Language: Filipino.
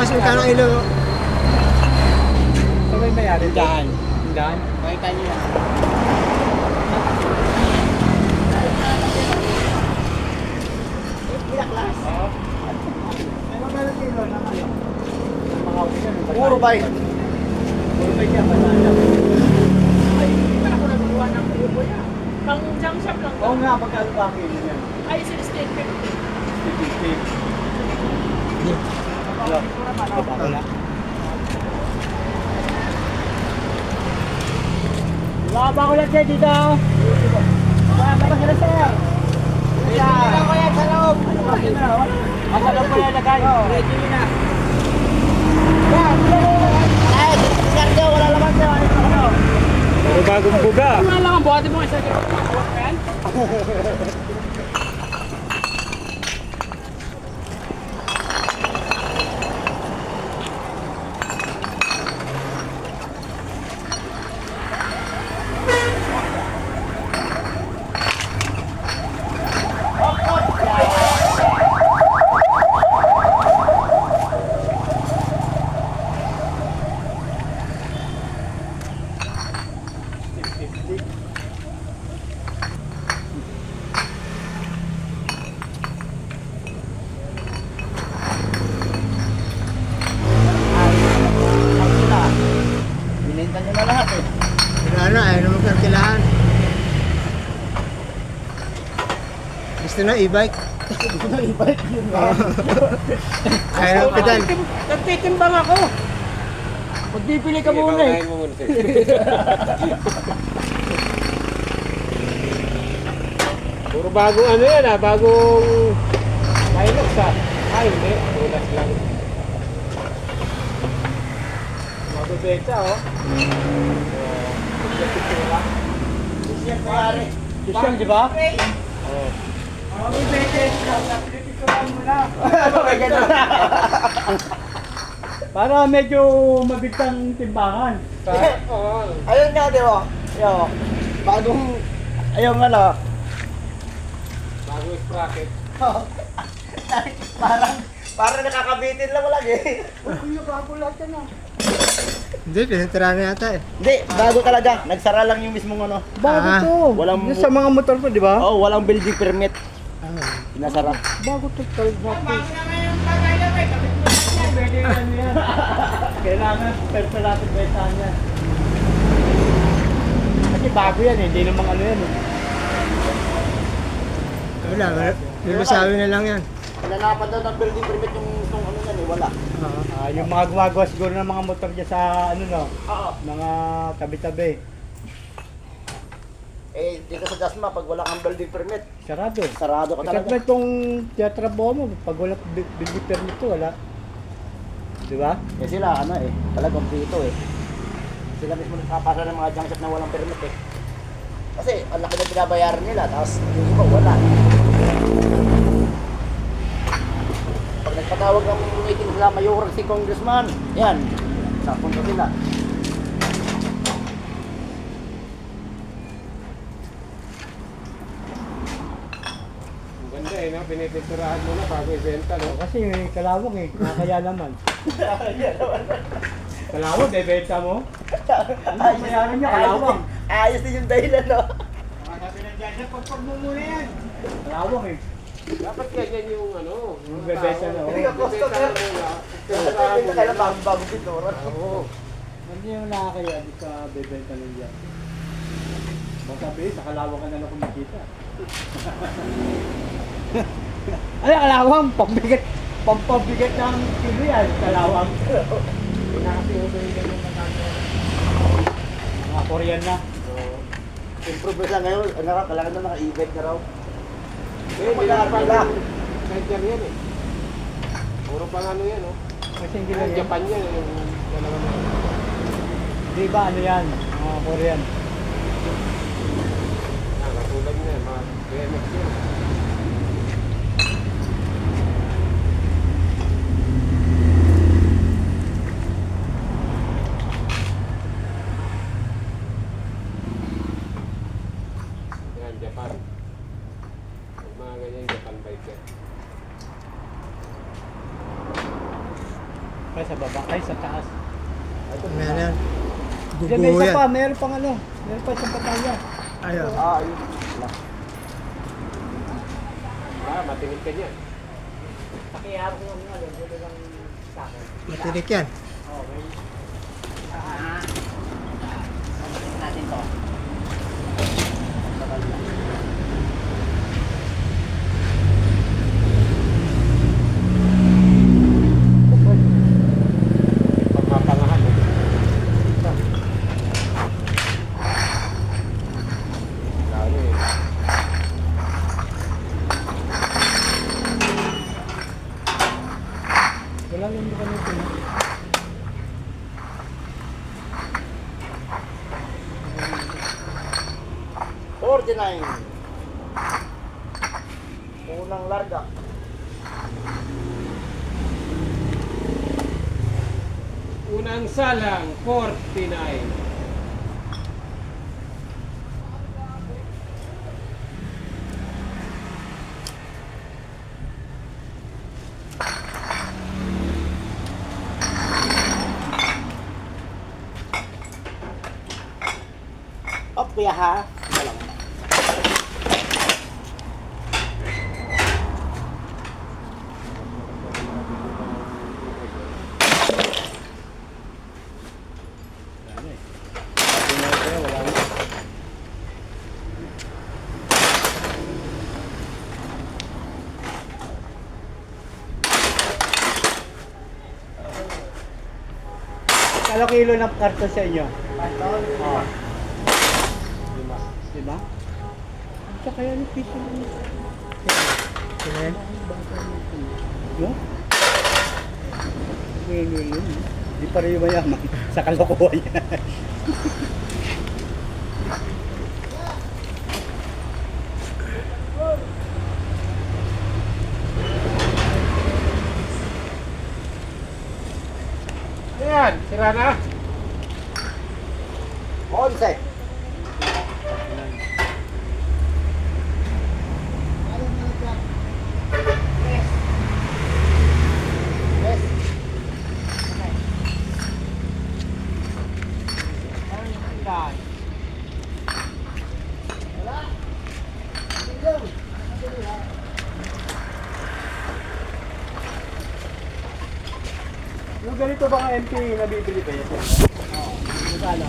mas magkano ilo. Sabay mayari. Tindahan. Tindahan? Makita niyo yan. Pinaklas. Oo. Ano ba yung kilo na kayo? Mga ulan. Puro bay. Puro bay yan. Banana. Ay, hindi pa ako nagawa ng kuya ko yan. Pang junk shop lang. Oo nga, magkano ba ang kilo niyan? Ay, 16.50. 50. Hello. Wala. Baba ko lang kayo dito. Baba sila sir. Hindi ko yan sa loob. Asa lang po nalagay? Ready na. Ay, Sergio, wala laman siya. Pero bagong buga. Wala lang ang buhati mo isa kilo. Yan. Binenta niyo na lahat eh. Wala na, ayaw na magkarkilahan. Gusto na e-bike. Gusto na i-bike yun. Ayaw na pedal. Nagtitimbang ako. Magbibili ka muna eh. Puro bagong ano yan ah, bagong Hilux ah. Ay hindi, tulas lang. Mabibenta oh. Siya pare. Isang di ba? Oh. May ganun. Para medyo mabigtang timbangan. Ayun nga, di ba? Yo, bagong, ayun nga na. Bagong sprocket. Parang nakakabitin lang lagi. Kuya, bago lahat yan ah. Hindi, pinatira na yata eh. Hindi, bago talaga. Nagsara lang yung mismong ano. Bago Ah. to. Walang- Yung sa mga motor to, di ba? Oh, walang building permit. Pinasara. Bago to, 12 Bago naman yung tagay na may kapit mo na yan. Pwede yan yan. Kailangan persa natin besahan yan. Kasi bago yan eh, hindi namang ano yan eh. Wala, lulusawin na lang yan. Nalalapan daw ng building permit yung ano yan eh, wala. Yung mga gumagawa siguro ng mga motor dyan sa ano no, Oo. mga tabi-tabi. Eh, dito sa Dasma, pag wala kang building permit, Sarado. sarado ka Kasi talaga. itong tiyatrabaho mo, pag wala building permit to, wala. Di ba? Eh sila, ano eh, talagang dito eh. Sila mismo nagpapasa ng mga junk shop na walang permit eh. Kasi, ang laki na binabayaran nila, tapos yung iba wala. Pag nagpatawag ng meeting sila, mayorang si congressman, yan, napunta sila. Ang ganda eh, no? Pinipinturahan mo na bago ibenta, no? Kasi may kalawang eh, nakakaya naman. Kalawang, bebenta mo? Ano ang mayaran niya, kalawang? Ayos din yung dahilan, no? Sabi ng dyan, pagpag mo muna yan. Kalawang eh. Dapat ganyan yung ano, Yung bebenta na, Hindi ka oh. customer. Kasi hindi kailan bago pintura. Oo. Hindi yung nakakaya di sa bebenta ng dyan. Baka sabi, sa kalawang ka na lang kumikita. Ay, kalawang, pampabigat ng kilo yan, kalawang. Pinakasiuloy ka ng mga Korean na. Improve lang ngayon, ano raw, kailangan na naka-e-bike na raw. Eh, hindi na pala. Kanya yan eh. Puro pang ano yan, oh. Kasi hindi lang yan. Japan yan, yung dalawa na. Di ba ano yan, mga Korean. Ah, katulad niya, mga BMX yan. Yan, Japan. Yung mga ganyan, Japan bike yan. Ay, sa baba. Ay, sa taas. Ayan yan. Diyan may Guguho isa yan. pa. Meron pang ano. Meron pa isang pataya. Ayun. Yun. Wala. Matingin ka niyan. Pakihawak mo nga, dito lang sa akin. Matinik yan. Natin to. Pamapangahan. Lalo eh. Wala lang ba nito na? Unang larga. Unang salang, 49. Up kuya ha. Walang. Kalo kilo ng karton sa inyo? Oo. 5. Diba? Sa kaya ng piso lang. Sino yan? No? Yun. Di pa rin mayaman. Sa kalokohan yan. Ayan, sira na. 11. Yung ganito ba ang MP nabibili ba yan? Oo. Magkano?